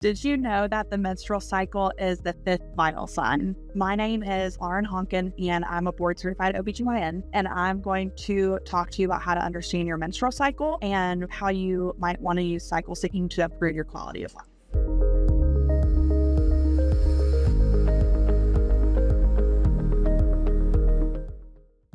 Did you know that the menstrual cycle is the fifth vital sign? My name is Lauren Honkin, and I'm a board certified OBGYN, and I'm going to talk to you about how to understand your menstrual cycle and how you might want to use cycle syncing to improve your quality of life.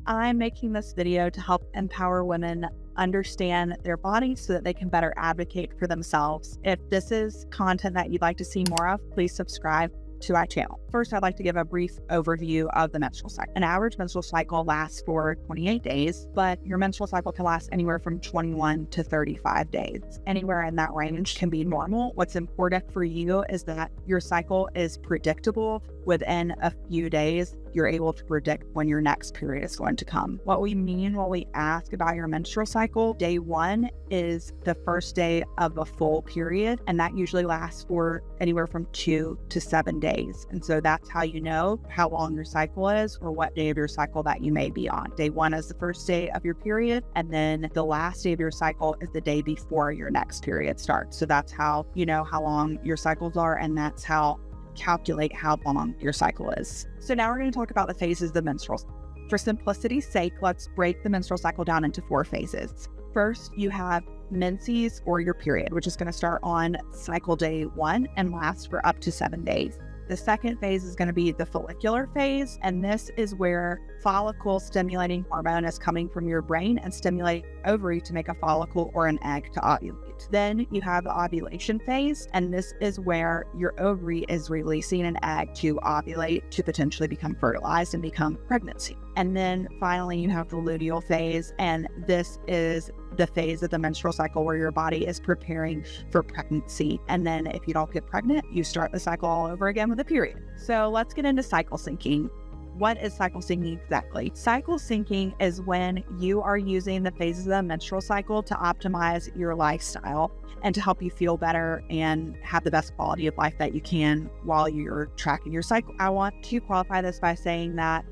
I'm making this video to help empower women understand their bodies so that they can better advocate for themselves. If this is content that you'd like to see more of, please subscribe to my channel. First, I'd like to give a brief overview of the menstrual cycle. An average menstrual cycle lasts for 28 days, but your menstrual cycle can last anywhere from 21 to 35 days. Anywhere in that range can be normal. What's important for you is that your cycle is predictable. Within a few days, you're able to predict when your next period is going to come. What we mean when we ask about your menstrual cycle, day one is the first day of a full period, and that usually lasts for anywhere from 2 to 7 days. And so that's how you know how long your cycle is or what day of your cycle that you may be on. Day one is the first day of your period, and then the last day of your cycle is the day before your next period starts. So that's how you know how long your cycles are, and that's how calculate how long your cycle is. So now we're going to talk about the phases of the menstrual cycle. For simplicity's sake, let's break the menstrual cycle down into 4 phases. First, you have menses, or your period, which is going to start on cycle day 1 and last for up to 7 days. The second phase is going to be the follicular phase, and this is where follicle stimulating hormone is coming from your brain and stimulating ovary to make a follicle or an egg to ovulate. Then you have the ovulation phase, and this is where your ovary is releasing an egg to ovulate to potentially become fertilized and become pregnancy. And then finally you have the luteal phase, and this is the phase of the menstrual cycle where your body is preparing for pregnancy. And then if you don't get pregnant, you start the cycle all over again with a period. So let's get into cycle syncing. What is cycle syncing exactly? Cycle syncing is when you are using the phases of the menstrual cycle to optimize your lifestyle and to help you feel better and have the best quality of life that you can while you're tracking your cycle. I want to qualify this by saying that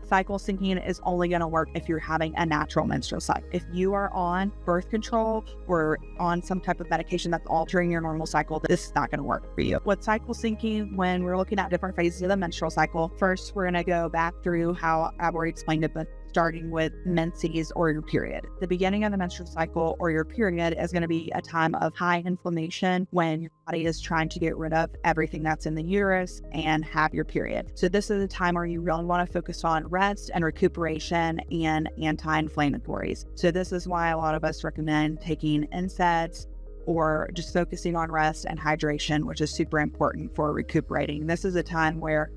cycle syncing is only going to work if you're having a natural menstrual cycle. If you are on birth control or on some type of medication that's altering your normal cycle, this is not going to work for you. With cycle syncing, when we're looking at different phases of the menstrual cycle, first we're going to go back through how I've already explained it, but starting with menses, or your period. The beginning of the menstrual cycle or your period is going to be a time of high inflammation when your body is trying to get rid of everything that's in the uterus and have your period. So this is a time where you really want to focus on rest and recuperation and anti-inflammatories. So this is why a lot of us recommend taking NSAIDs or just focusing on rest and hydration, which is super important for recuperating. This is a time where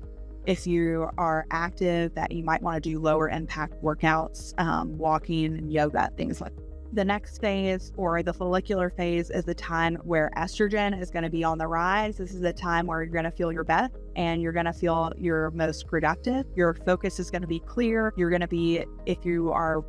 if you are active, that you might want to do lower impact workouts, walking and yoga, things like that. The next phase, or the follicular phase, is the time where estrogen is going to be on the rise. This is the time where you're going to feel your best and you're going to feel your most productive. Your focus is going to be clear. You're going to be, if you are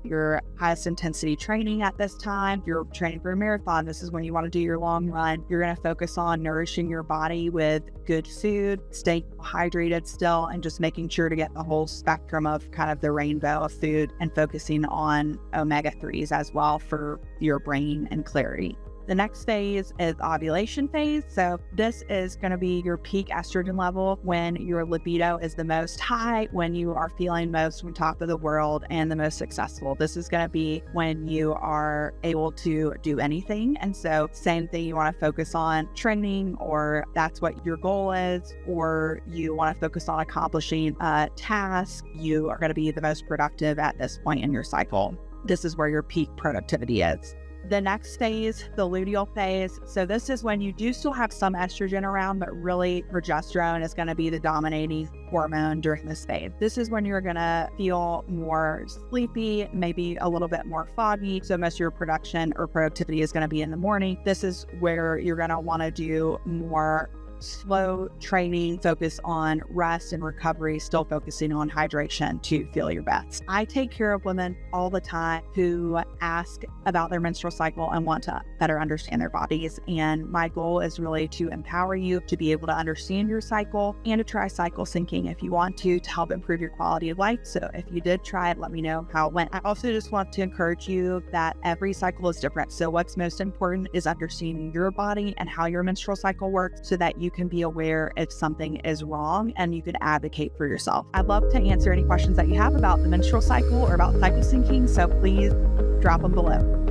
your highest intensity training at this time, you're training for a marathon, this is when you want to do your long run. You're going to focus on nourishing your body with good food, staying hydrated still, and just making sure to get the whole spectrum of kind of the rainbow of food, and focusing on omega-3s as well for your brain and clarity. The next phase is ovulation phase. So this is going to be your peak estrogen level, when your libido is the most high, when you are feeling most on top of the world and the most successful. This is going to be when you are able to do anything. And so same thing, you want to focus on training, or that's what your goal is, or you want to focus on accomplishing a task. You are going to be the most productive at this point in your cycle. This is where your peak productivity is. The next phase, the luteal phase. So this is when you do still have some estrogen around, but really progesterone is going to be the dominating hormone during this phase. This is when you're going to feel more sleepy, maybe a little bit more foggy. So most of your production or productivity is going to be in the morning. This is where you're going to want to do more slow training, focus on rest and recovery, still focusing on hydration to feel your best. I take care of women all the time who ask about their menstrual cycle and want to better understand their bodies. And my goal is really to empower you to be able to understand your cycle and to try cycle syncing if you want to help improve your quality of life. So if you did try it, let me know how it went. I also just want to encourage you that every cycle is different. So what's most important is understanding your body and how your menstrual cycle works so that you can be aware if something is wrong and you can advocate for yourself. I'd love to answer any questions that you have about the menstrual cycle or about cycle syncing, so please drop them below.